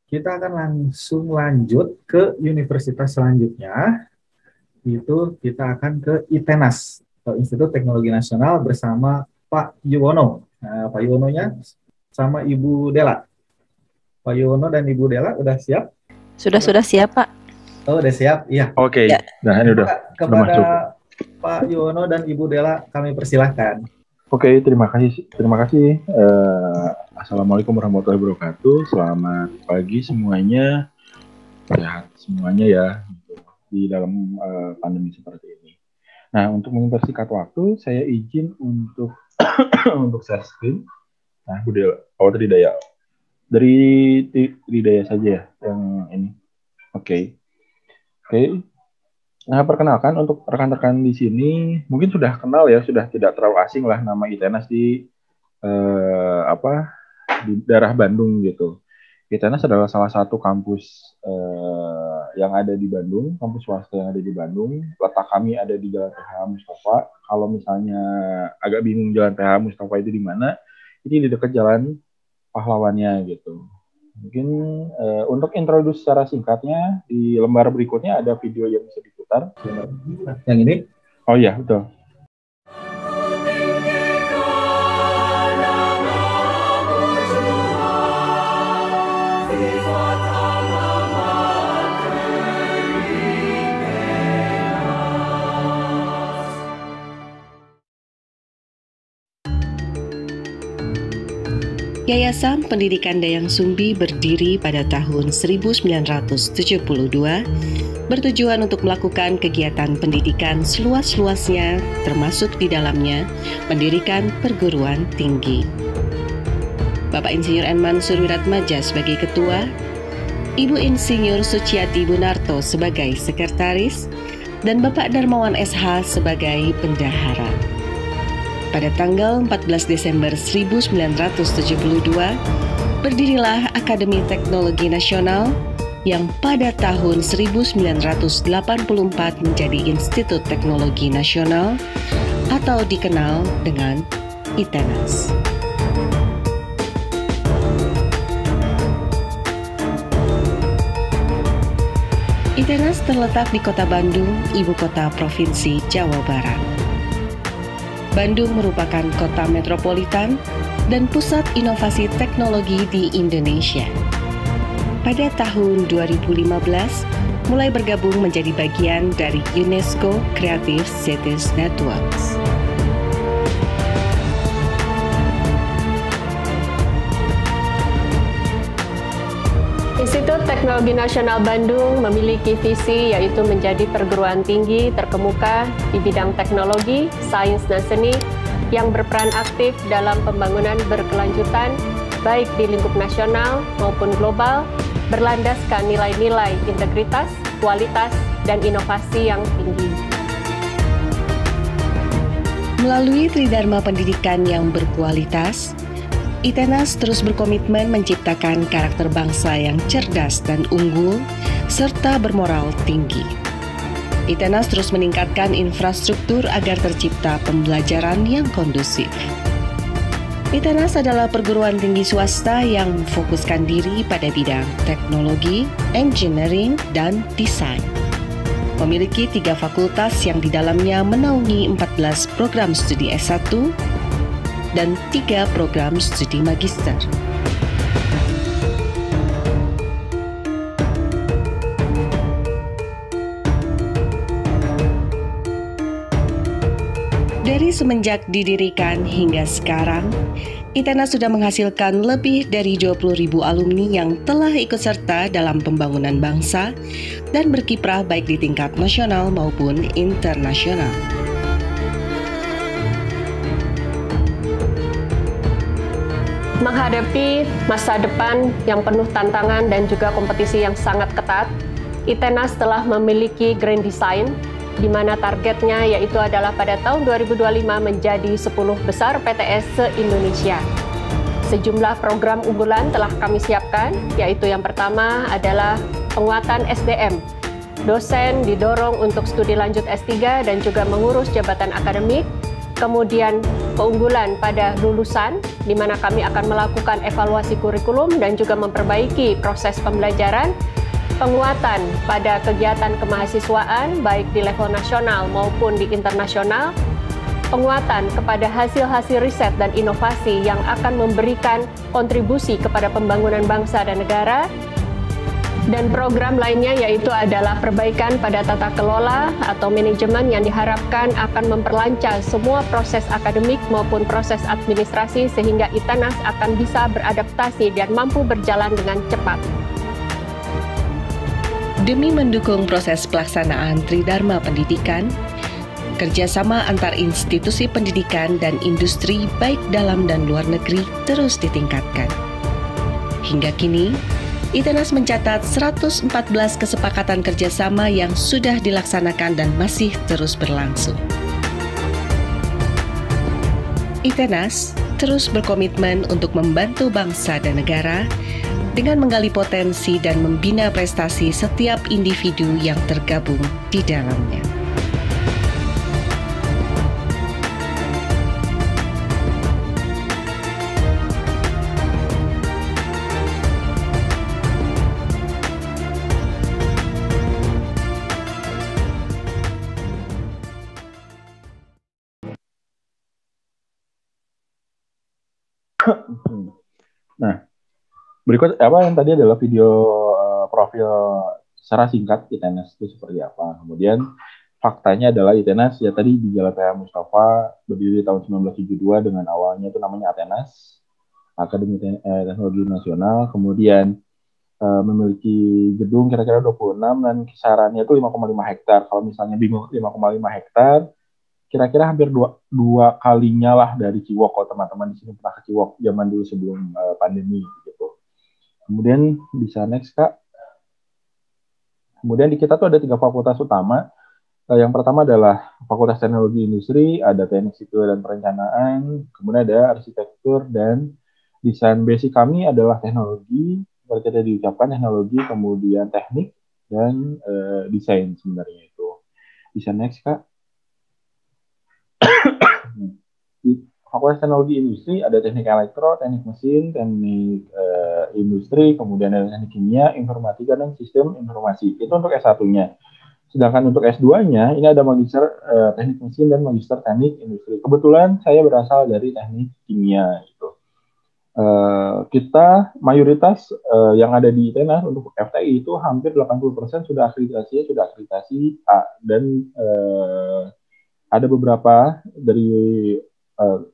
Kita akan langsung lanjut ke universitas selanjutnya, itu kita akan ke ITENAS, atau Institut Teknologi Nasional bersama Pak Yuwono. Nah, Pak Yuwononya sama Ibu Dela. Pak Yuwono dan Ibu Dela udah siap? Sudah siap, Pak. Oh, udah siap? Iya. Oke, Ya. Nah ini udah Kepada masuk. Pak Yuwono dan Ibu Dela kami persilahkan. Oke, terima kasih. Assalamualaikum warahmatullahi wabarakatuh. Selamat pagi semuanya. Sehat semuanya ya di dalam pandemi seperti ini. Nah, untuk mempersingkat waktu, saya izin untuk untuk share screen. Nah, udah Tridaya. Dari Tridaya saja ya yang ini. Oke. Nah, perkenalkan untuk rekan-rekan di sini mungkin sudah kenal ya, sudah tidak terlalu asing lah nama ITENAS di di daerah Bandung gitu. ITENAS adalah salah satu kampus yang ada di Bandung, kampus swasta yang ada di Bandung. Letak kami ada di Jalan PH Mustafa. Kalau misalnya agak bingung Jalan PH Mustafa itu di mana, ini di dekat Jalan Pahlawannya gitu. Mungkin untuk introduce secara singkatnya, di lembar berikutnya ada video yang bisa diputar. Yang ini? Oh iya, betul. Yayasan Pendidikan Dayang Sumbi berdiri pada tahun 1972 bertujuan untuk melakukan kegiatan pendidikan seluas-luasnya, termasuk di dalamnya mendirikan perguruan tinggi. Bapak Insinyur N. Mansur Wiratmadja sebagai ketua, Ibu Insinyur Suciati Bunarto sebagai sekretaris, dan Bapak Darmawan SH sebagai bendahara. Pada tanggal 14 Desember 1972, berdirilah Akademi Teknologi Nasional yang pada tahun 1984 menjadi Institut Teknologi Nasional atau dikenal dengan ITENAS. ITENAS terletak di Kota Bandung, ibu kota Provinsi Jawa Barat. Bandung merupakan kota metropolitan dan pusat inovasi teknologi di Indonesia. Pada tahun 2015, mulai bergabung menjadi bagian dari UNESCO Creative Cities Networks. Institut Teknologi Nasional Bandung memiliki visi yaitu menjadi perguruan tinggi terkemuka di bidang teknologi, sains, dan seni yang berperan aktif dalam pembangunan berkelanjutan, baik di lingkup nasional maupun global, berlandaskan nilai-nilai integritas, kualitas, dan inovasi yang tinggi. Melalui Tridharma Pendidikan yang berkualitas, ITENAS terus berkomitmen menciptakan karakter bangsa yang cerdas dan unggul, serta bermoral tinggi. ITENAS terus meningkatkan infrastruktur agar tercipta pembelajaran yang kondusif. ITENAS adalah perguruan tinggi swasta yang memfokuskan diri pada bidang teknologi, engineering, dan desain. Memiliki 3 fakultas yang di dalamnya menaungi 14 program studi S1 dan 3 program studi magister. Dari semenjak didirikan hingga sekarang, ITENAS sudah menghasilkan lebih dari 20.000 alumni yang telah ikut serta dalam pembangunan bangsa dan berkiprah baik di tingkat nasional maupun internasional. Menghadapi masa depan yang penuh tantangan dan juga kompetisi yang sangat ketat, ITENAS telah memiliki Grand Design, di mana targetnya yaitu adalah pada tahun 2025 menjadi 10 besar PTS se-Indonesia. Sejumlah program unggulan telah kami siapkan, yaitu yang pertama adalah penguatan SDM. Dosen didorong untuk studi lanjut S3 dan juga mengurus jabatan akademik. Kemudian keunggulan pada lulusan, di mana kami akan melakukan evaluasi kurikulum dan juga memperbaiki proses pembelajaran. Penguatan pada kegiatan kemahasiswaan baik di level nasional maupun di internasional, penguatan kepada hasil-hasil riset dan inovasi yang akan memberikan kontribusi kepada pembangunan bangsa dan negara, dan program lainnya yaitu adalah perbaikan pada tata kelola atau manajemen yang diharapkan akan memperlancar semua proses akademik maupun proses administrasi sehingga ITENAS akan bisa beradaptasi dan mampu berjalan dengan cepat. Demi mendukung proses pelaksanaan Tridharma Pendidikan, kerjasama antar institusi pendidikan dan industri baik dalam dan luar negeri terus ditingkatkan. Hingga kini, ITENAS mencatat 114 kesepakatan kerjasama yang sudah dilaksanakan dan masih terus berlangsung. ITENAS terus berkomitmen untuk membantu bangsa dan negara dengan menggali potensi dan membina prestasi setiap individu yang tergabung di dalamnya. Nah, berikut yang tadi adalah video profil secara singkat ITENAS itu seperti apa. Kemudian faktanya adalah ITENAS ya tadi di Jalan PH Mustafa berdiri tahun 1972 dengan awalnya itu namanya ATENAS, Akademi Teknologi Nasional. Kemudian memiliki gedung kira-kira 26 dan kisarannya itu 5,5 hektar. Kalau misalnya bingung 5,5 hektar, kira-kira hampir dua kalinya lah dari Ciwok. Kalau teman-teman di sini pernah ke Ciwok zaman dulu sebelum pandemi gitu. Kemudian bisa next Kak. Kemudian di kita tuh ada 3 fakultas utama. Yang pertama adalah Fakultas Teknologi Industri, ada Teknik Sipil dan Perencanaan, kemudian ada Arsitektur dan Desain. Basic kami adalah teknologi, seperti tadi diucapkan teknologi, kemudian teknik dan desain sebenarnya itu. Bisa next Kak. Fakultas Teknologi Industri ada teknik elektro, teknik mesin, teknik industri, kemudian ada teknik kimia, informatika, dan sistem informasi. Itu untuk S1-nya. Sedangkan untuk S2-nya, ini ada magister teknik mesin dan magister teknik industri. Kebetulan saya berasal dari teknik kimia. Gitu. Kita mayoritas yang ada di ITENAS untuk FTI itu hampir 80% sudah akreditasi A. Dan ada beberapa dari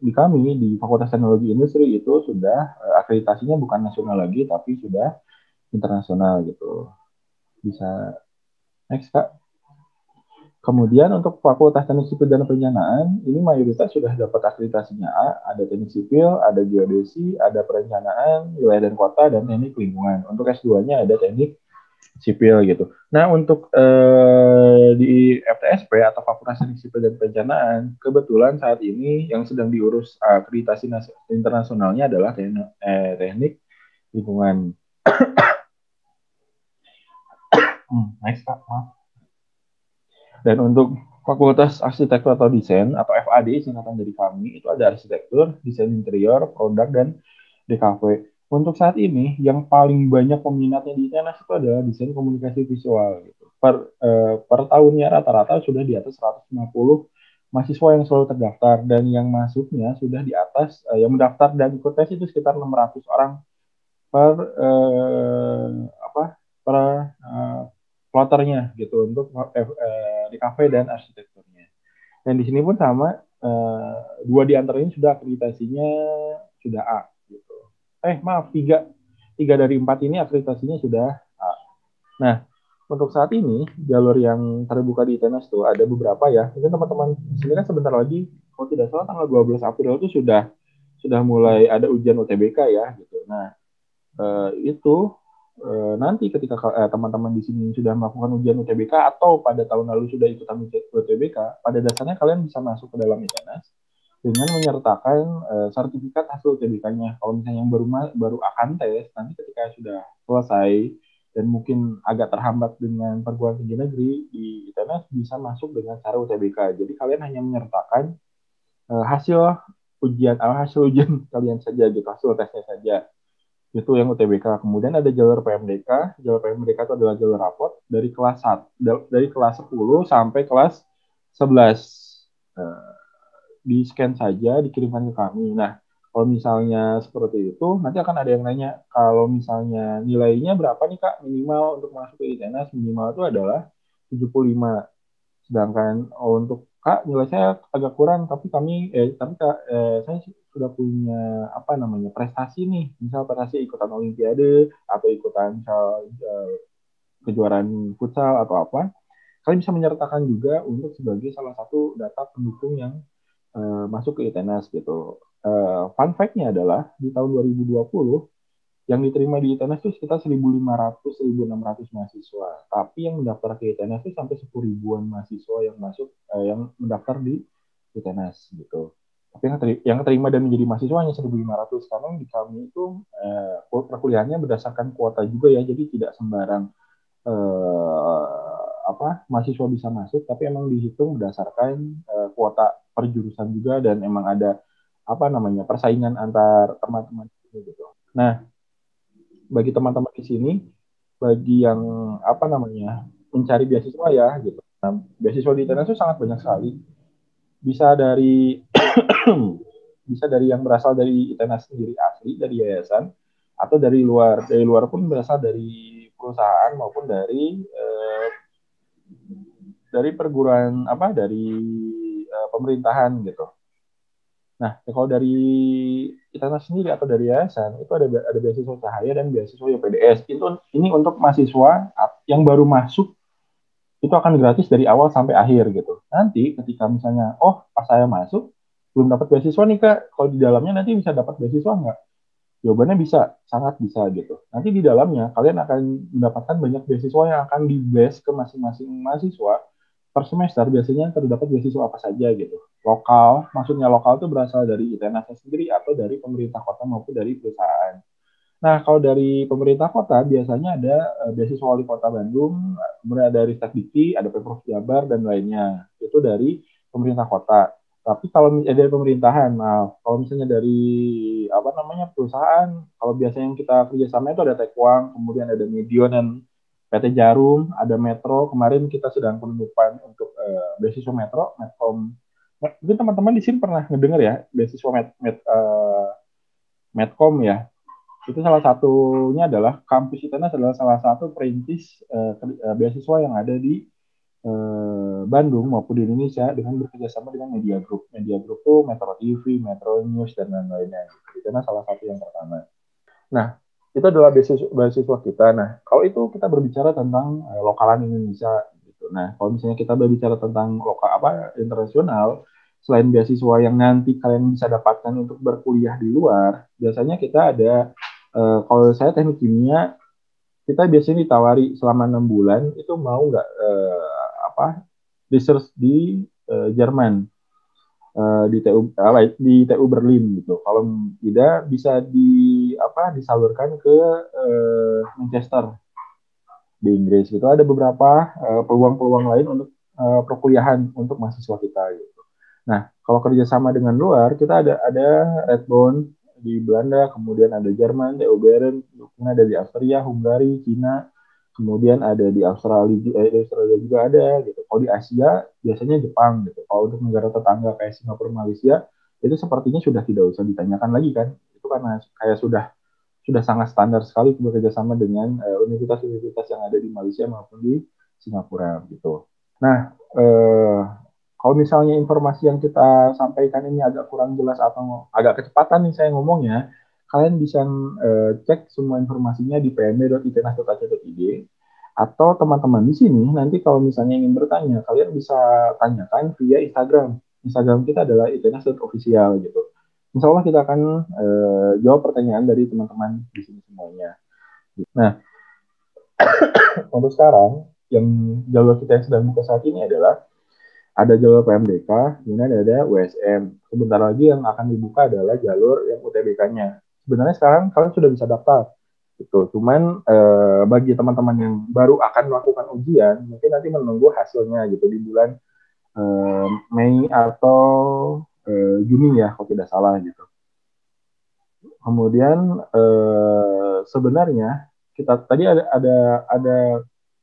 di kami di Fakultas Teknologi Industri itu sudah akreditasinya bukan nasional lagi tapi sudah internasional gitu. Bisa next Kak. Kemudian untuk Fakultas Teknik Sipil dan Perencanaan, ini mayoritas sudah dapat akreditasinya A, ada Teknik Sipil, ada Geodesi, ada Perencanaan, Wilayah dan Kota, dan Teknik Lingkungan. Untuk S2-nya ada Teknik Sipil gitu. Nah, untuk di FTSP atau Fakultas Teknik Sipil dan Perencanaan, kebetulan saat ini yang sedang diurus akreditasi internasionalnya adalah Teknik Lingkungan. Next, Kak. Maaf. Dan untuk Fakultas Arsitektur atau Desain atau FAD singkatan dari kami itu ada arsitektur, desain interior, produk, dan DKV. Untuk saat ini yang paling banyak peminatnya di ITENAS itu adalah desain komunikasi visual. Gitu. Per tahunnya rata-rata sudah di atas 150 mahasiswa yang selalu terdaftar dan yang masuknya sudah di atas yang mendaftar dan ikut tes itu sekitar 600 orang per ploternya gitu untuk di kafe dan arsitekturnya. Dan di sini pun sama, 2 di antaranya sudah akreditasinya sudah A gitu. Maaf, 3 dari 4 ini akreditasinya sudah A. Nah, untuk saat ini jalur yang terbuka di ITENAS tuh ada beberapa ya. Mungkin teman-teman di sini kan sebentar lagi, kalau tidak salah tanggal 12 April itu sudah mulai ada ujian UTBK ya gitu. Nah, itu nanti ketika teman-teman di sini sudah melakukan ujian UTBK atau pada tahun lalu sudah ikutan UTBK, pada dasarnya kalian bisa masuk ke dalam ITENAS dengan menyertakan sertifikat hasil UTBK-nya. Kalau misalnya yang baru akan tes, nanti ketika sudah selesai dan mungkin agak terhambat dengan perguruan tinggi negeri di ITENAS bisa masuk dengan cara UTBK. Jadi kalian hanya menyertakan hasil ujian kalian saja gitu, hasil tesnya saja. Itu yang UTBK. Kemudian ada jalur PMDK. Jalur PMDK itu adalah jalur rapot dari kelas 10 sampai kelas 11. Di scan saja, dikirimkan ke kami. Nah, kalau misalnya seperti itu, nanti akan ada yang nanya, kalau misalnya nilainya berapa nih Kak minimal untuk masuk ke ITENAS? Minimal itu adalah 75. Sedangkan untuk Kak, nilai saya agak kurang, tapi Kak, saya sudah punya prestasi nih, misal prestasi ikutan Olimpiade atau ikutan misal kejuaraan futsal atau apa, kalian bisa menyertakan juga untuk sebagai salah satu data pendukung yang masuk ke ITENAS gitu. Fun fact-nya adalah di tahun 2020 yang diterima di ITENAS itu sekitar 1.500-1.600 mahasiswa. Tapi yang mendaftar ke ITENAS itu sampai 10.000-an mahasiswa yang masuk, yang mendaftar di ITENAS gitu. Tapi yang terima dan menjadi mahasiswa hanya 1.500 karena di kami itu perkuliahannya berdasarkan kuota juga ya, jadi tidak sembarang mahasiswa bisa masuk, tapi emang dihitung berdasarkan kuota per jurusan juga dan emang ada persaingan antar teman-teman gitu. Nah, bagi teman-teman di sini, bagi yang mencari beasiswa ya gitu. Nah, beasiswa di ITENAS itu sangat banyak sekali. Bisa dari yang berasal dari ITENAS sendiri asli dari yayasan atau dari luar. Dari luar pun berasal dari perusahaan maupun dari perguruan pemerintahan gitu. Nah, kalau dari ITENAS sendiri atau dari yayasan itu ada beasiswa Cahaya dan beasiswa YPDS. Ini untuk mahasiswa yang baru masuk itu akan gratis dari awal sampai akhir gitu. Nanti ketika misalnya pas saya masuk belum dapat beasiswa nih Kak, kalau di dalamnya nanti bisa dapat beasiswa nggak? Jawabannya bisa, sangat bisa gitu. Nanti di dalamnya kalian akan mendapatkan banyak beasiswa yang akan di-blast ke masing-masing mahasiswa. Per semester biasanya terdapat beasiswa apa saja gitu. Lokal, maksudnya lokal itu berasal dari ITENAS sendiri atau dari pemerintah kota maupun dari perusahaan. Nah, kalau dari pemerintah kota biasanya ada beasiswa Wali Kota Bandung, kemudian ada Ristek Dikti, ada Pemprov Jabar dan lainnya. Itu dari pemerintah kota. Tapi kalau dari pemerintahan, kalau misalnya dari perusahaan, kalau biasanya yang kita kerjasama itu ada Tekwang, kemudian ada Medion dan PT Jarum, ada Metro. Kemarin kita sedang penutupan untuk beasiswa Medcom. Mungkin teman-teman di sini pernah ngedengar ya beasiswa Medcom ya. Itu salah satunya adalah kampus ITENAS adalah salah satu perintis beasiswa yang ada di Bandung maupun di Indonesia dengan bekerjasama dengan Media Group. Media Group itu Metro TV, Metro News dan lain-lainnya. ITENAS salah satu yang pertama. Nah, itu adalah beasiswa kita. Nah, kalau itu kita berbicara tentang lokalan Indonesia. Gitu. Nah, kalau misalnya kita berbicara tentang lokal internasional, selain beasiswa yang nanti kalian bisa dapatkan untuk berkuliah di luar, biasanya kita ada kalau saya teknik kimia, kita biasanya ditawari selama 6 bulan itu mau nggak research di Jerman, di TU Berlin gitu. Kalau tidak bisa disalurkan ke Manchester di Inggris. Itu ada beberapa peluang-peluang lain untuk perkuliahan untuk mahasiswa kita gitu. Nah, kalau kerjasama dengan luar, kita ada Redbone di Belanda, kemudian ada Jerman, TU Bern, kemudian ada di Austria, Hungari, Cina, kemudian ada di Australia juga ada gitu. Kalau di Asia biasanya Jepang gitu. Kalau untuk negara tetangga kayak Singapura, Malaysia itu sepertinya sudah tidak usah ditanyakan lagi kan. Itu karena kayak sudah sangat standar sekali bekerja sama dengan universitas-universitas yang ada di Malaysia maupun di Singapura gitu. Nah, kalau misalnya informasi yang kita sampaikan ini agak kurang jelas atau agak kecepatan nih saya ngomongnya, kalian bisa cek semua informasinya di pmb.itenas.ac.id, atau teman-teman di sini nanti kalau misalnya ingin bertanya, kalian bisa tanyakan via Instagram. Instagram kita adalah itenas.official gitu. Insya Allah kita akan jawab pertanyaan dari teman-teman di sini semuanya. Nah, untuk sekarang yang jalur kita yang sedang buka saat ini adalah ada jalur PMDK, kemudian ada USM. Sebentar lagi yang akan dibuka adalah jalur yang UTBK-nya. Sebenarnya sekarang kalian sudah bisa daftar. Gitu. Cuman bagi teman-teman yang baru akan melakukan ujian, mungkin nanti menunggu hasilnya gitu di bulan Mei atau Juni ya, kalau tidak salah gitu. Kemudian sebenarnya kita tadi ada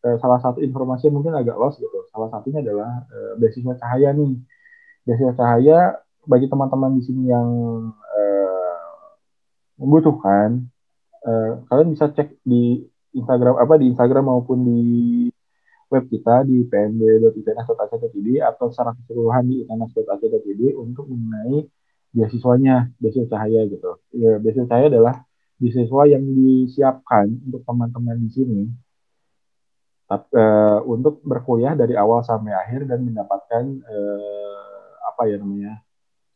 salah satu informasi yang mungkin agak lost gitu. Salah satunya adalah beasiswa cahaya nih. Beasiswa cahaya bagi teman-teman di sini yang membutuhkan, kalian bisa cek di Instagram maupun di web kita di pmb.itenas.ac.id atau secara keseluruhan di itenas.ac.id untuk mengenai beasiswa cahaya gitu. Ya, beasiswa cahaya adalah beasiswa yang disiapkan untuk teman-teman di sini untuk berkuliah dari awal sampai akhir dan mendapatkan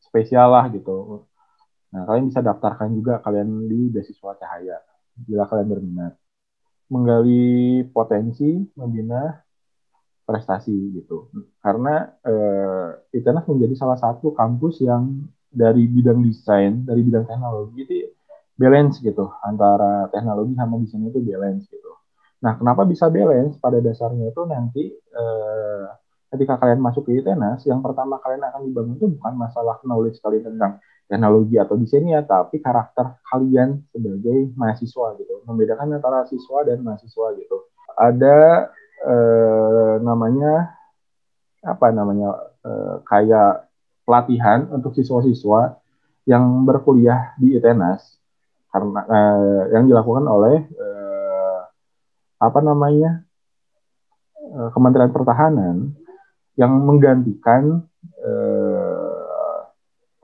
spesial lah gitu. Nah, kalian bisa daftarkan juga kalian di beasiswa cahaya bila kalian berminat. Menggali potensi, membina prestasi gitu. Karena ITENAS menjadi salah satu kampus yang dari bidang desain, dari bidang teknologi itu balance gitu antara teknologi sama desain itu balance gitu. Nah, kenapa bisa balance? Pada dasarnya itu nanti ketika kalian masuk ke ITENAS, yang pertama kalian akan dibangun itu bukan masalah knowledge kalian tentang teknologi atau desainnya, tapi karakter kalian sebagai mahasiswa gitu. Membedakan antara siswa dan mahasiswa gitu. Ada kayak pelatihan untuk siswa-siswa yang berkuliah di ITENAS karena yang dilakukan oleh Kementerian Pertahanan yang menggantikan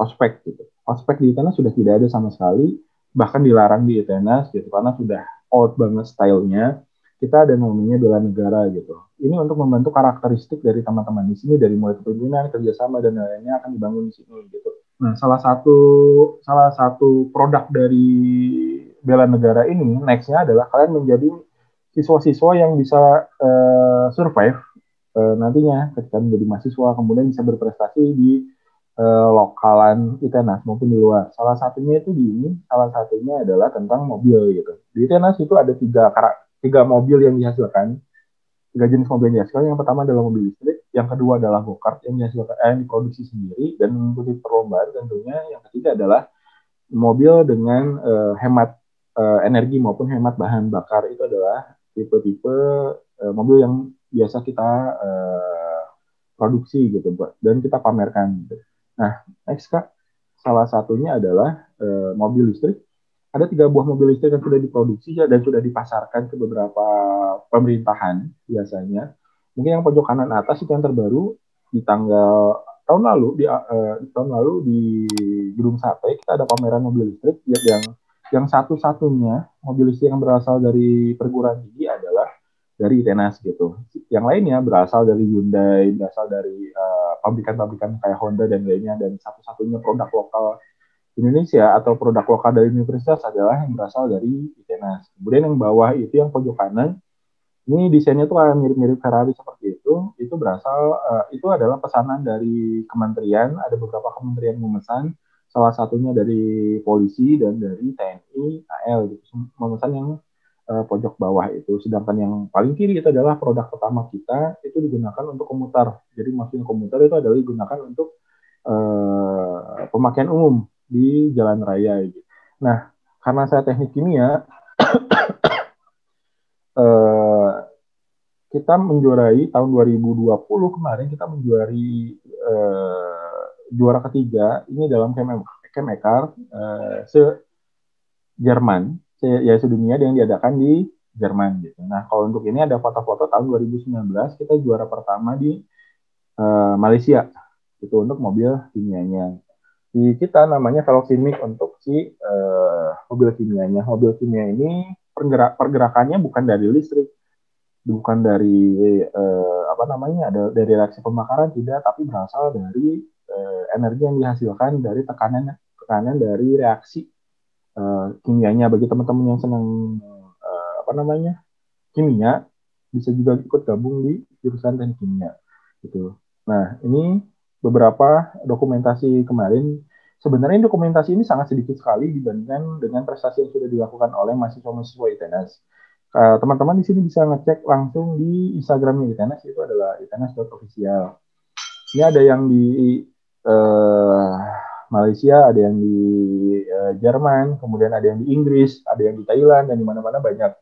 ospek gitu. Ospek di ITENAS sudah tidak ada sama sekali, bahkan dilarang di ITENAS gitu karena sudah out banget stylenya. Kita ada namanya bela negara gitu. Ini untuk membentuk karakteristik dari teman-teman di sini, dari mulai kepemimpinan, kerjasama dan lainnya akan dibangun di sini gitu. Nah, salah satu produk dari bela negara ini nextnya adalah kalian menjadi siswa-siswa yang bisa survive nantinya ketika menjadi mahasiswa, kemudian bisa berprestasi di lokalan ITENAS maupun di luar. Salah satunya adalah tentang mobil gitu. Di ITENAS itu ada tiga mobil yang dihasilkan, 3 jenis mobil yang dihasilkan. Yang pertama adalah mobil listrik, yang kedua adalah go-kart yang diproduksi sendiri dan mengikuti perlombaan tentunya. Yang ketiga adalah mobil dengan hemat energi maupun hemat bahan bakar. Itu adalah tipe-tipe mobil yang biasa kita produksi gitu, dan kita pamerkan gitu. Nah, next Kak, salah satunya adalah mobil listrik. Ada 3 buah mobil listrik yang sudah diproduksi dan sudah dipasarkan ke beberapa pemerintahan biasanya. Mungkin yang pojok kanan atas itu yang terbaru di tahun lalu di Gedung Sate kita ada pameran mobil listrik yang satu-satunya mobil listrik yang berasal dari perguruan tinggi adalah dari Itenas gitu. Yang lainnya berasal dari Hyundai, berasal dari pabrikan-pabrikan kayak Honda dan lainnya, dan satu-satunya produk lokal Indonesia atau produk lokal dari universitas adalah yang berasal dari Itenas. Kemudian yang bawah itu, yang pojok kanan, ini desainnya tuh kayak mirip-mirip Ferrari seperti itu. Itu berasal, itu adalah pesanan dari kementerian. Ada beberapa kementerian memesan. Salah satunya dari polisi dan dari TNI AL gitu. Memesan yang pojok bawah itu. Sedangkan yang paling kiri itu adalah produk pertama kita. Itu digunakan untuk komuter. Jadi maksudnya komuter itu adalah digunakan untuk pemakaian umum di jalan raya gitu. Nah, karena saya teknik kimia, eh, kita menjuarai tahun 2020 kemarin, kita menjuari juara ketiga ini dalam Chemekar se Jerman, ya sedunia yang diadakan di Jerman gitu. Nah, kalau untuk ini ada foto-foto tahun 2019 kita juara pertama di Malaysia itu untuk mobil kimianya. Di kita namanya Velocimic untuk si mobil kimianya. Mobil kimia ini pergerakannya bukan dari listrik, bukan dari apa namanya, ada dari reaksi pembakaran, tidak, tapi berasal dari energi yang dihasilkan dari tekanan dari reaksi kimianya. Bagi teman-teman yang senang apa namanya kimia, bisa juga ikut gabung di jurusan teknik kimia gitu. Nah, ini beberapa dokumentasi kemarin. Sebenarnya dokumentasi ini sangat sedikit sekali dibandingkan dengan prestasi yang sudah dilakukan oleh mahasiswa-mahasiswa ITENAS. Teman-teman di sini bisa ngecek langsung di Instagramnya ITENAS, itu adalah itenas.official. Ini ada yang di Malaysia, ada yang di Jerman, kemudian ada yang di Inggris, ada yang di Thailand, dan di mana-mana banyak.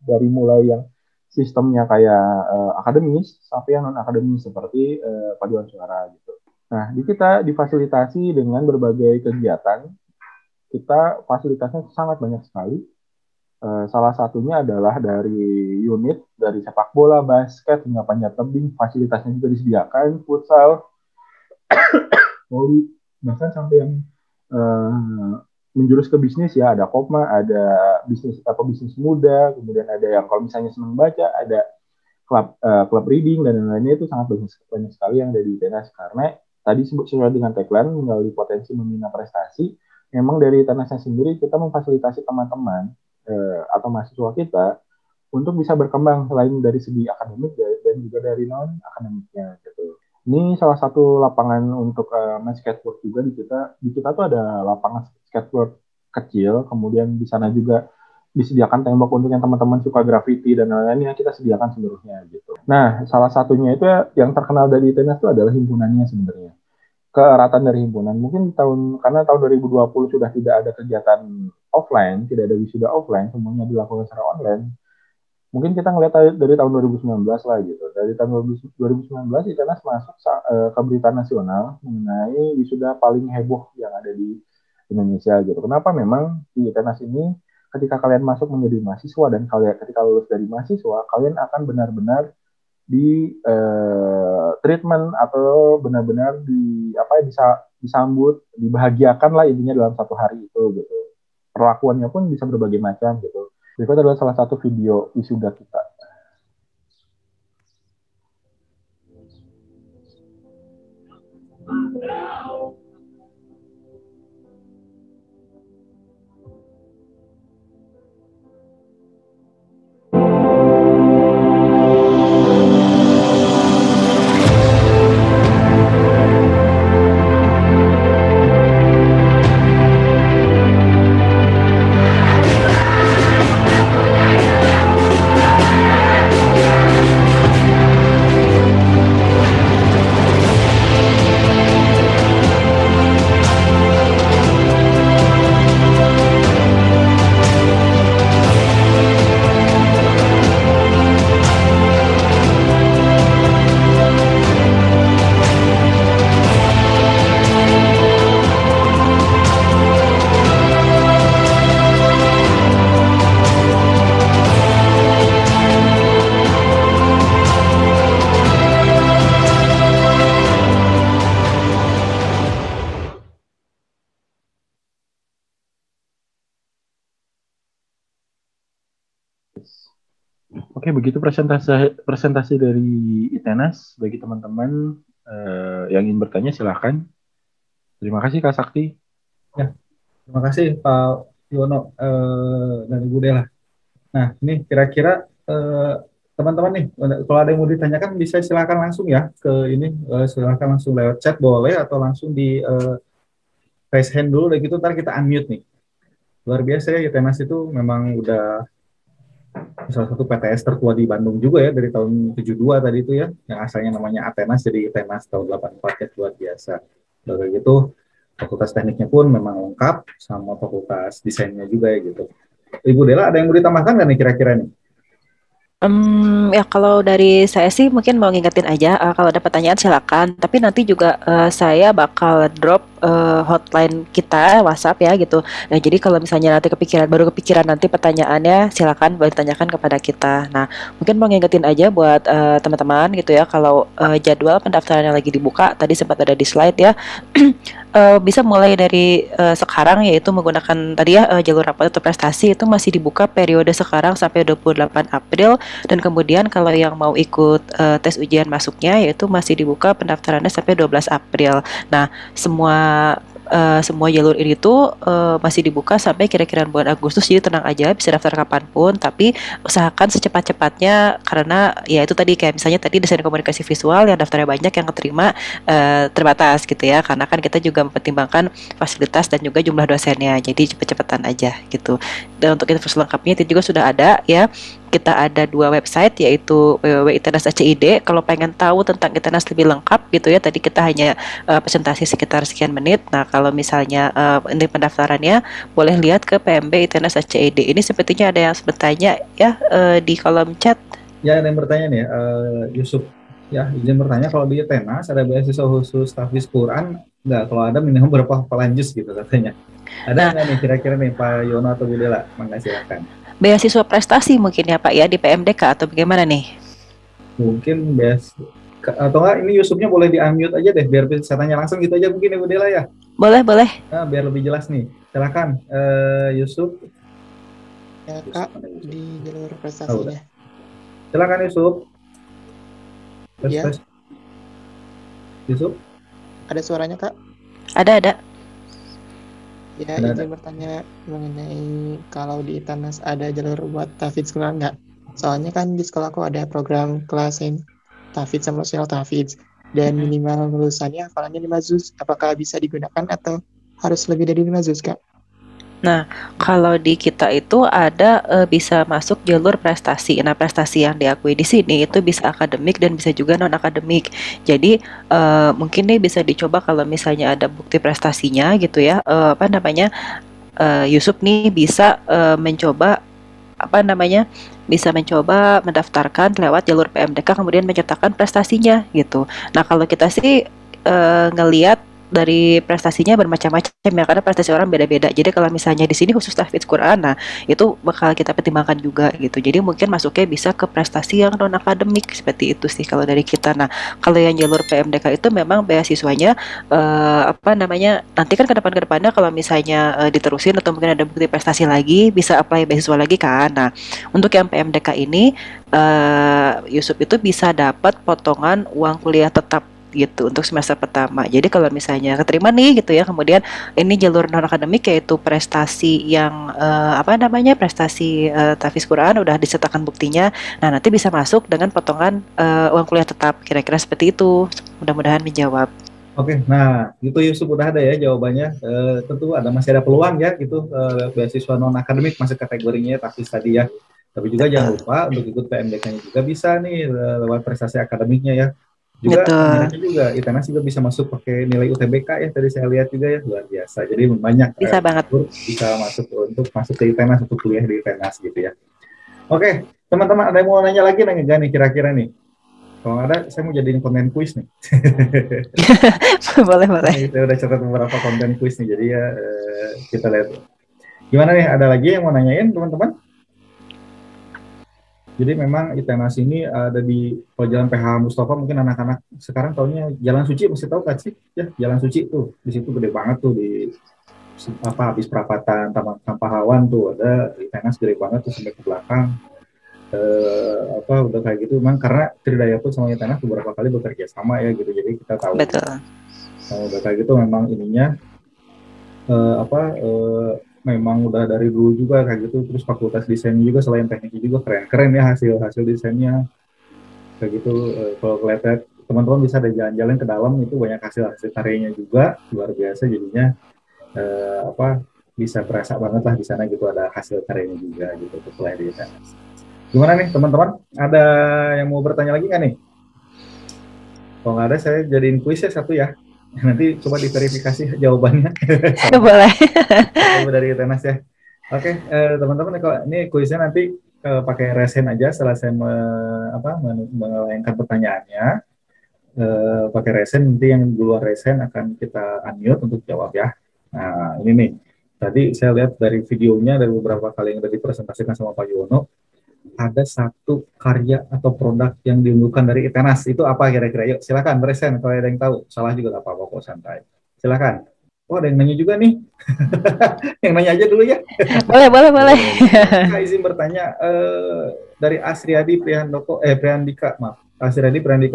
Dari mulai yang sistemnya kayak akademis sampai yang non akademis seperti paduan suara gitu. Nah, di kita difasilitasi dengan berbagai kegiatan. Kita fasilitasnya sangat banyak sekali. Salah satunya adalah dari unit, dari sepak bola, basket, hingga panjat tebing. Fasilitasnya juga disediakan, futsal, voli, bahkan sampai yang menjurus ke bisnis ya, ada Kopma, ada bisnis muda, kemudian ada yang kalau misalnya senang baca, ada klub reading dan lain-lainnya. Itu sangat banyak sekali yang ada di ITENAS, karena tadi sesuai dengan tagline melalui potensi membina prestasi. Memang dari ITENASnya sendiri kita memfasilitasi teman-teman atau mahasiswa kita untuk bisa berkembang selain dari segi akademik dan juga dari non akademiknya gitu. Ini salah satu lapangan untuk main skateboard juga di kita. Di kita tuh ada lapangan skateboard kecil, kemudian di sana juga disediakan tembok untuk yang teman-teman suka graffiti dan lain-lainnya, kita sediakan seluruhnya gitu. Nah, salah satunya itu yang terkenal dari ITENAS itu adalah himpunannya sebenarnya. Keeratan dari himpunan. Mungkin karena tahun 2020 sudah tidak ada kegiatan offline, tidak ada wisuda offline, semuanya dilakukan secara online. Mungkin kita ngelihat dari tahun 2019 lah gitu. Dari tahun 2019 ITENAS masuk ke berita nasional mengenai wisuda paling heboh yang ada di Indonesia gitu. Kenapa? Memang di ITENAS ini ketika kalian masuk menjadi mahasiswa dan ketika lulus dari mahasiswa, kalian akan benar-benar di treatment atau benar-benar disambut, dibahagiakan lah intinya dalam satu hari itu gitu. Perlakuannya pun bisa berbagai macam gitu. Berikut adalah salah satu video wisuda kita. Oke, begitu presentasi dari ITENAS. Bagi teman-teman yang ingin bertanya silahkan. Terima kasih Kak Sakti. Ya, terima kasih Pak Yono dan Ibu Dela. Nah, ini kira-kira teman-teman nih, kalau ada yang mau ditanyakan bisa silakan langsung ya ke ini, silakan langsung lewat chat boleh atau langsung di raise hand dulu, dan gitu ntar kita unmute nih. Luar biasa ya, ITENAS itu memang udah salah satu PTS tertua di Bandung juga ya, dari tahun 72 tadi itu ya, yang asalnya namanya Atenas jadi ITENAS tahun 84 ya, luar biasa. Lalu gitu, fakultas tekniknya pun memang lengkap, sama fakultas desainnya juga ya gitu. Ibu Dela, ada yang mau ditambahkan nggak nih kira-kira nih? Ya kalau dari saya sih mungkin mau ngingetin aja, kalau ada pertanyaan silakan. Tapi nanti juga saya bakal drop hotline kita WhatsApp ya gitu. Nah jadi kalau misalnya nanti baru kepikiran nanti pertanyaannya silakan boleh ditanyakan kepada kita. Nah mungkin mau ngingetin aja buat teman-teman gitu ya, kalau jadwal pendaftarannya lagi dibuka tadi sempat ada di slide ya. Bisa mulai dari sekarang, yaitu menggunakan tadi ya jalur rapat atau prestasi itu masih dibuka periode sekarang sampai 28 April, dan kemudian kalau yang mau ikut tes ujian masuknya yaitu masih dibuka pendaftarannya sampai 12 April. Nah, semua jalur ini tuh masih dibuka sampai kira-kira bulan Agustus, jadi tenang aja bisa daftar kapanpun, tapi usahakan secepat-cepatnya karena ya itu tadi kayak misalnya tadi desain komunikasi visual yang daftarnya banyak, yang keterima terbatas gitu ya, karena kan kita juga mempertimbangkan fasilitas dan juga jumlah dosennya, jadi cepet-cepetan aja gitu. Dan untuk info lengkapnya itu juga sudah ada ya, kita ada 2 website yaitu www.itenas.cid. Kalau pengen tahu tentang ITENAS lebih lengkap gitu ya, tadi kita hanya presentasi sekitar sekian menit. Nah kalau misalnya ini pendaftarannya boleh lihat ke pmb.itenas.cid. Ini sepertinya ada yang bertanya ya di kolom chat. Ya, ada yang bertanya nih, Yusuf. Ya, izin bertanya, kalau di ITENAS ada beasiswa khusus tahfiz Quran nggak? Kalau ada minimum berapa hafalan juz gitu katanya. Ada nggak nih kira-kira nih Pak Yono atau Bu Dela? Mangga silakan. Beasiswa prestasi mungkin ya Pak ya di PMDK atau bagaimana nih? Mungkin atau enggak ini Yusufnya boleh di-unmute aja deh biar bisa tanya langsung gitu aja mungkin Ibu Dela ya. Boleh. Nah, biar lebih jelas nih. Silakan Yusuf. Ya Kak, di jalur prestasinya. Silakan Yusuf. Ya. Yusuf. Ada suaranya Kak? Ada. Ya, izin bertanya mengenai kalau di ITENAS ada jalur buat tahfidz Quran nggak? Soalnya kan di sekolahku ada program kelas tahfidz sama sosial tahfidz, dan minimal lulusannya hafalannya 5 juz. Apakah bisa digunakan atau harus lebih dari 5 juz Kak? Nah, kalau di kita itu ada bisa masuk jalur prestasi. Nah, prestasi yang diakui di sini itu bisa akademik dan bisa juga non akademik. Jadi mungkin nih bisa dicoba kalau misalnya ada bukti prestasinya gitu ya. Yusuf nih bisa mencoba bisa mencoba mendaftarkan lewat jalur PMDK kemudian mencetakkan prestasinya gitu. Nah, kalau kita sih ngelihat dari prestasinya bermacam-macam ya, karena prestasi orang beda-beda. Jadi kalau misalnya di sini khusus tahfidz Quran, nah itu bakal kita pertimbangkan juga gitu. Jadi mungkin masuknya bisa ke prestasi yang non akademik seperti itu sih kalau dari kita. Nah kalau yang jalur PMDK itu memang beasiswanya nanti kan ke depannya kalau misalnya diterusin atau mungkin ada bukti prestasi lagi bisa apply beasiswa lagi kan. Nah untuk yang PMDK ini Yusuf itu bisa dapat potongan uang kuliah tetap gitu untuk semester pertama. Jadi kalau misalnya keterima nih gitu ya, kemudian ini jalur non akademik yaitu prestasi yang prestasi tahfiz Quran udah disertakan buktinya. Nah, nanti bisa masuk dengan potongan uang kuliah tetap. Kira-kira seperti itu. Mudah-mudahan menjawab. Oke, nah itu Yusuf udah ada ya jawabannya. Tentu masih ada peluang ya gitu, beasiswa non akademik masuk kategorinya tahfiz tadi ya. Tapi juga jangan lupa untuk ikut PMDK-nya juga bisa nih lewat prestasi akademiknya ya. Juga ITENAS juga bisa masuk pakai nilai UTBK ya, tadi saya lihat juga ya, luar biasa. Jadi banyak bisa banget bisa masuk ke ITENAS untuk kuliah di ITENAS gitu ya. Oke, teman-teman ada yang mau nanya lagi nih kira-kira nih? Kalau ada, saya mau jadiin konten kuis nih. boleh. Saya udah catat beberapa konten kuis nih, jadi ya kita lihat. Gimana nih? Ada lagi yang mau nanyain teman-teman? Jadi memang ITENAS ini ada di Jalan PH Mustafa, mungkin anak-anak sekarang tahunya Jalan Suci, masih tahu kan sih? Ya, Jalan Suci tuh, di situ gede banget tuh di habis perapatan Taman Sampahawan tuh ada ITENAS gede banget tuh sampai ke belakang. udah kayak gitu. Memang karena Tridaya pun sama ITENAS beberapa kali bekerja sama ya gitu, jadi kita tahu. Betul. Udah kayak gitu memang ininya memang udah dari dulu juga kayak gitu. Terus fakultas desainnya juga selain tekniknya juga keren-keren ya hasil desainnya kayak gitu. Kalau kelihatan teman-teman bisa ada jalan-jalan ke dalam, itu banyak hasil karyanya juga luar biasa, jadinya bisa berasa banget lah di sana gitu, ada hasil karyanya juga gitu setelah di sana. Gimana nih teman-teman, ada yang mau bertanya lagi nggak nih? Kalau nggak ada, saya jadiin kuisnya satu ya. Nanti coba diverifikasi jawabannya. Boleh. Dari ITENAS ya. Oke, teman-teman, kalau ini kuisnya nanti pakai resen aja setelah saya melayangkan pertanyaannya. Pakai resen, nanti yang di luar resen akan kita unmute untuk jawab ya. Nah, ini nih. Tadi saya lihat dari videonya, dari beberapa kali yang sudah dipresentasikan sama Pak Yuwono, ada satu karya atau produk yang diunggulkan dari ITENAS. Itu apa kira-kira? Yuk, silakan resen kalau ada yang tahu. Salah juga nggak apa-apa kok, santai. Silakan. Oh, ada yang nanya juga nih. Yang nanya aja dulu ya. Boleh. Saya izin bertanya, dari Asriadi Priyandika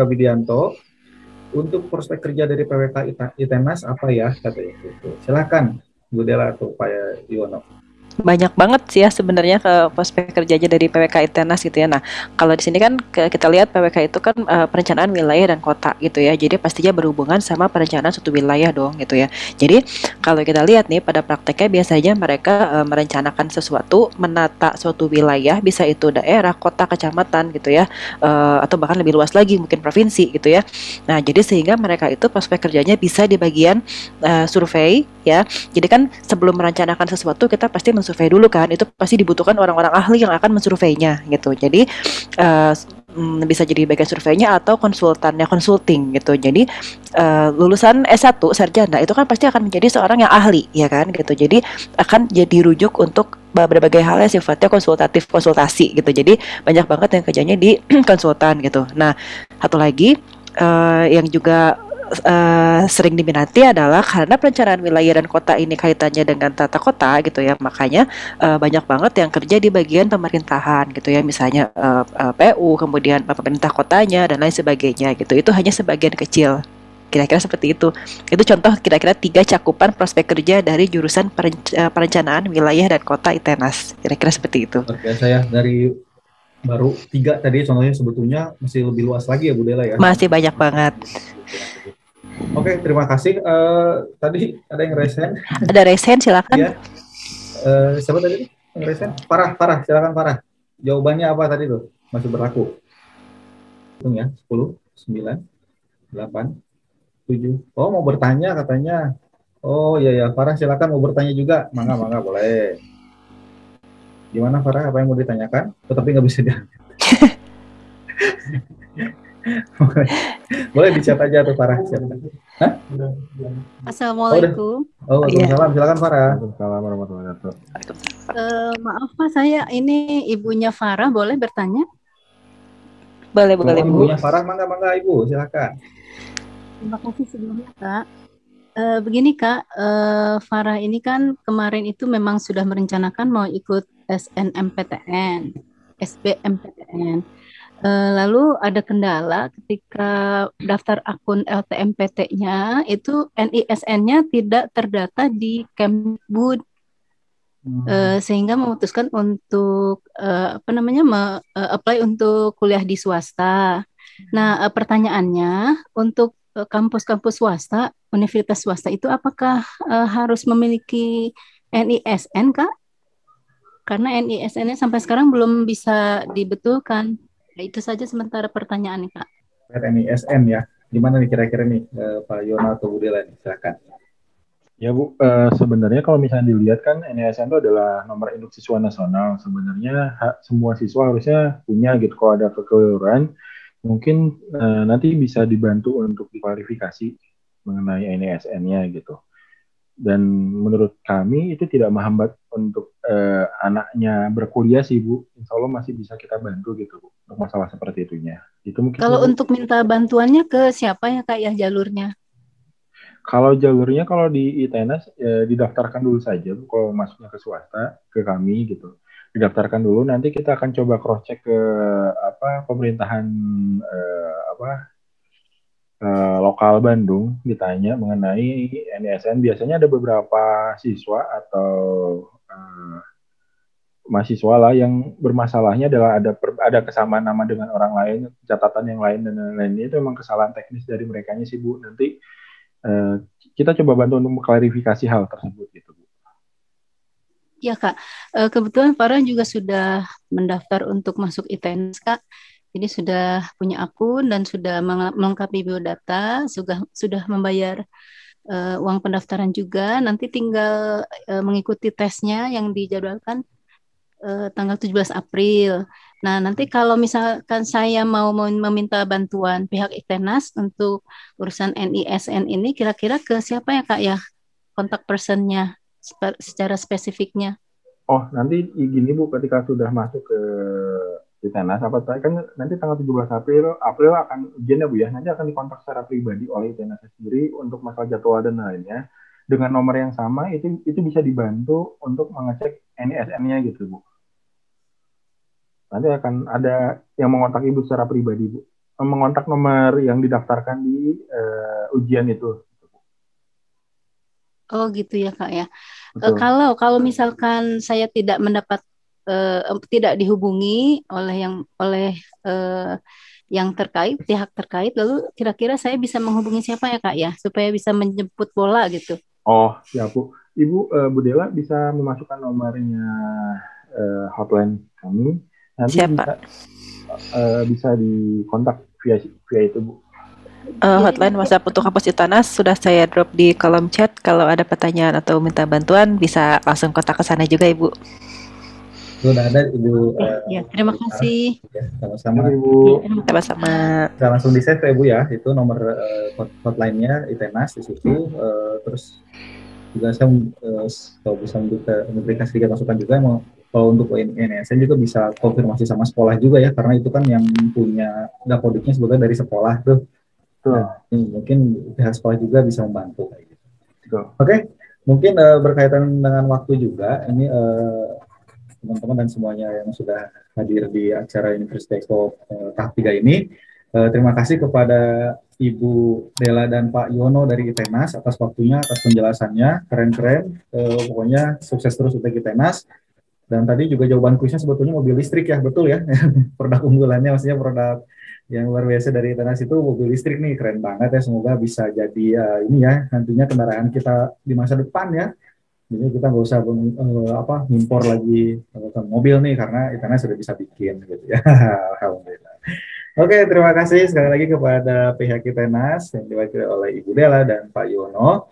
Widianto, untuk prospek kerja dari PWK ITENAS apa ya katanya gitu. Silakan Bu Dela atau Pak Yuwono. Banyak banget sih ya sebenarnya ke prospek kerjanya dari PWK ITENAS gitu ya. Nah, kalau di sini kan kita lihat PWK itu kan perencanaan wilayah dan kota gitu ya. Jadi pastinya berhubungan sama perencanaan suatu wilayah dong gitu ya. Jadi kalau kita lihat nih pada prakteknya biasanya mereka merencanakan sesuatu, menata suatu wilayah, bisa itu daerah, kota, kecamatan gitu ya, atau bahkan lebih luas lagi mungkin provinsi gitu ya. Nah, jadi sehingga mereka itu prospek kerjanya bisa di bagian survei ya. Jadi kan sebelum merencanakan sesuatu kita pasti mensurvei dulu kan, itu pasti dibutuhkan orang-orang ahli yang akan mensurveinya gitu. Jadi bisa jadi bagian surveinya atau konsultannya, consulting gitu. Jadi lulusan S1 sarjana itu kan pasti akan menjadi seorang yang ahli ya kan gitu. Jadi akan jadi rujuk untuk berbagai hal yang sifatnya konsultasi gitu. Jadi banyak banget yang kerjanya di konsultan gitu. Nah, satu lagi yang juga sering diminati adalah karena perencanaan wilayah dan kota ini kaitannya dengan tata kota gitu ya, makanya banyak banget yang kerja di bagian pemerintahan gitu ya, misalnya PU, kemudian pemerintah kotanya dan lain sebagainya gitu. Itu hanya sebagian kecil, kira-kira seperti itu. Itu contoh kira-kira 3 cakupan prospek kerja dari jurusan perencanaan wilayah dan kota ITENAS, kira-kira seperti itu. Biasa ya, dari baru 3 tadi contohnya, sebetulnya masih lebih luas lagi ya Bu Dela ya. Masih banyak banget. Oke, terima kasih. Tadi ada yang resen. Ada resen, silakan. Ya. Siapa tadi yang resen? Farah, silakan Farah. Jawabannya apa tadi tuh? Masih berlaku. Hitung ya, 10, 9, 8, 7. Oh, mau bertanya katanya. Oh iya, Farah silakan mau bertanya juga. Mangga boleh. Gimana Farah, apa yang mau ditanyakan? Tetapi nggak bisa diambil. Boleh dicat aja tuh Farah. Hah? Assalamualaikum. Waalaikumsalam. Silakan Farah. Waalaikumsalam warahmatullahi wabarakatuh. Maaf Pak, saya ini ibunya Farah, boleh bertanya? Boleh Bu. Ibunya Farah, mangga Ibu, silakan. Terima kasih sebelumnya Kak. Begini Kak, Farah ini kan kemarin itu memang sudah merencanakan mau ikut SNMPTN, SBMPTN. Lalu ada kendala ketika daftar akun LTMPT-nya itu NISN-nya tidak terdata di Kemdikbud, sehingga memutuskan untuk apply untuk kuliah di swasta. Nah, pertanyaannya untuk kampus-kampus swasta, universitas swasta itu apakah harus memiliki NISN Kak? Karena NISN-nya sampai sekarang belum bisa dibetulkan. Nah, itu saja sementara pertanyaannya Kak. NISN ya, gimana nih kira-kira nih Pak Yono atau Bu Dela nih, silakan. Ya Bu, sebenarnya kalau misalnya dilihat kan NISN itu adalah nomor induk siswa nasional. Sebenarnya semua siswa harusnya punya gitu. Kalau ada kekeliruan, mungkin nanti bisa dibantu untuk diklarifikasi mengenai NISN-nya gitu. Dan menurut kami itu tidak menghambat untuk anaknya berkuliah sih Bu. Insya Allah masih bisa kita bantu gitu Bu, untuk masalah seperti itunya. Itu mungkin. Kalau untuk minta bantuannya ke siapa ya Kak ya jalurnya? Kalau jalurnya kalau di ITENAS didaftarkan dulu saja Bu, kalau masuknya ke swasta, ke kami gitu. didaftarkan dulu. Nanti kita akan coba cross check ke pemerintahan lokal Bandung, ditanya mengenai NISN. Biasanya ada beberapa siswa atau mahasiswa lah yang bermasalahnya adalah ada kesamaan nama dengan orang lain, catatan yang lain dan lain-lain. Itu memang kesalahan teknis dari merekanya sih Bu. Nanti kita coba bantu untuk mengklarifikasi hal tersebut gitu Bu. Ya Kak, kebetulan Farah juga sudah mendaftar untuk masuk ITENAS Kak. Jadi sudah punya akun dan sudah melengkapi biodata, sudah membayar uang pendaftaran juga. Nanti tinggal mengikuti tesnya yang dijadwalkan tanggal 17 April. Nah, nanti kalau misalkan saya mau meminta bantuan pihak ITENAS untuk urusan NISN ini, kira-kira ke siapa ya Kak ya kontak personnya secara spesifiknya? Oh, nanti gini Bu, ketika sudah masuk ke ITENAS, kan nanti tanggal 17 April akan ujian ya Bu ya, nanti akan dikontak secara pribadi oleh ITENAS sendiri untuk masalah jadwal dan lainnya. Dengan nomor yang sama, itu bisa dibantu untuk mengecek NISN-nya gitu Bu. Nanti akan ada yang mengontak Ibu secara pribadi Bu, mengontak nomor yang didaftarkan di ujian itu. Oh gitu ya Kak ya. Kalau misalkan saya tidak mendapat tidak dihubungi oleh yang terkait, pihak terkait, lalu kira-kira saya bisa menghubungi siapa ya Kak ya, supaya bisa menjemput bola gitu. Oh ya Bu, Ibu Bu Dela bisa memasukkan nomornya hotline kami, nanti bisa dikontak via itu Bu. Hotline WhatsApp untuk kampus ITENAS sudah saya drop di kolom chat. Kalau ada pertanyaan atau minta bantuan bisa langsung kontak ke sana juga Ibu. Sudah ada Ibu. Ya, terima kasih. Ya, sama-sama Ibu. Sama-sama. Bisa langsung di save ya Bu ya, itu nomor hotline-nya ITENAS di situ. Terus juga saya kalau bisa memberikan sedikit masukan juga, kalau untuk NISN juga bisa konfirmasi sama sekolah juga ya, karena itu kan yang punya dakodiknya sebetulnya dari sekolah tuh. Nah, mungkin pihak sekolah juga bisa membantu kayak gitu. Oke, mungkin berkaitan dengan waktu juga, ini teman-teman dan semuanya yang sudah hadir di acara University Expo tahap 3 ini, terima kasih kepada Ibu Dela dan Pak Yono dari ITENAS atas waktunya, atas penjelasannya, keren-keren. Pokoknya sukses terus untuk ITENAS. Dan tadi juga jawaban kuisnya sebetulnya mobil listrik ya, betul ya. Produk unggulannya, maksudnya produk yang luar biasa dari ITENAS itu mobil listrik nih, keren banget ya. Semoga bisa jadi ini ya, nantinya kendaraan kita di masa depan ya. Jadi kita nggak usah impor lagi mobil nih, karena ITENAS sudah bisa bikin gitu ya. Alhamdulillah. Oke, terima kasih sekali lagi kepada pihak ITENAS yang diwakili oleh Ibu Dela dan Pak Yono.